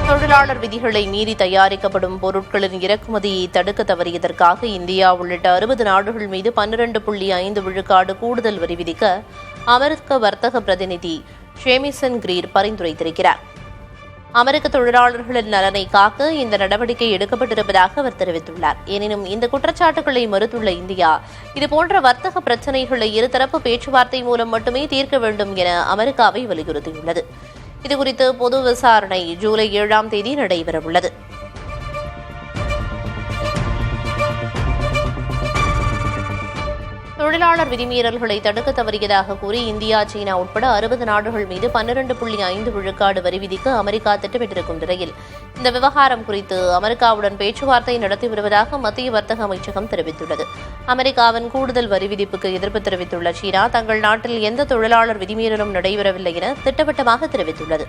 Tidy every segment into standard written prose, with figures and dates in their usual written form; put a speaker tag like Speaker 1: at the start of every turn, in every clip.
Speaker 1: தொழிலாளர் விதிகளை மீறி தயாரிக்கப்படும் பொருட்களின் இறக்குமதியை தடுக்க தவறியதற்காக இந்தியா உள்ளிட்ட 60 நாடுகள் மீது 12.5 விழுக்காடு கூடுதல் வரி விதிக்க அமெரிக்க வர்த்தக பிரதிநிதி ஷேமிசன் கிரீர் பரிந்துரைத்திருக்கிறார். அமெரிக்க தொழிலாளர்களின் நலனை காக்க இந்த நடவடிக்கை எடுக்கப்பட்டிருப்பதாக அவர் தெரிவித்துள்ளார். எனினும் இந்த குற்றச்சாட்டுகளை மறுத்துள்ள இந்தியா, இதுபோன்ற வர்த்தக பிரச்சினைகளை இருதரப்பு பேச்சுவார்த்தை மூலம் மட்டுமே தீர்க்க வேண்டும் என அமெரிக்காவை வலியுறுத்தியுள்ளது. இதுகுறித்து பொது விசாரணை ஜூலை 7ஆம் தேதி நடைபெறவுள்ளது. தொழிலாளர் விதிமீறல்களை தடுக்க தவறியதாக கூறி இந்தியா, சீனா உட்பட 60 நாடுகள் மீது 12.5 விழுக்காடு வரி விதிக்க அமெரிக்கா திட்டமிட்டிருக்கும் நிலையில் இந்த விவகாரம் குறித்து அமெரிக்காவுடன் பேச்சுவார்த்தை நடத்தி வருவதாக மத்திய வர்த்தக அமைச்சகம் தெரிவித்துள்ளது. அமெரிக்காவின் கூடுதல் வரி விதிப்புக்கு எதிர்ப்பு தெரிவித்துள்ள சீனா, தங்கள் நாட்டில் எந்த தொழிலாளர் விதிமீறலும் நடைபெறவில்லை என திட்டவட்டமாக தெரிவித்துள்ளது.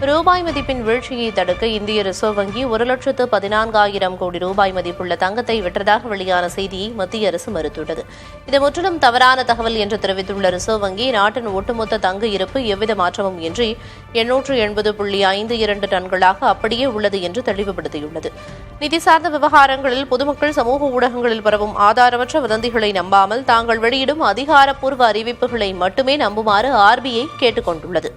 Speaker 1: ரூபாய் மதிப்பின் வீழ்ச்சியை தடுக்க இந்திய ரிசர்வ் வங்கி 1,14,000 கோடி ரூபாய் மதிப்புள்ள தங்கத்தை விற்றதாக வெளியான செய்தியை மத்திய அரசு மறுத்துள்ளது. இது முற்றிலும் தவறான தகவல் என்று தெரிவித்துள்ள ரிசர்வ் வங்கி, நாட்டின் ஒட்டுமொத்த தங்க இருப்பு எவ்வித மாற்றமும் இன்றி 880.52 டன்களாக அப்படியே உள்ளது என்று தெளிவுபடுத்தியுள்ளது. நிதி சார்ந்த விவகாரங்களில் பொதுமக்கள் சமூக ஊடகங்களில் பரவும் ஆதாரமற்ற வதந்திகளை நம்பாமல் தாங்கள் வெளியிடும் அதிகாரப்பூர்வ அறிவிப்புகளை மட்டுமே நம்புமாறு RBI கேட்டுக் கொண்டுள்ளது.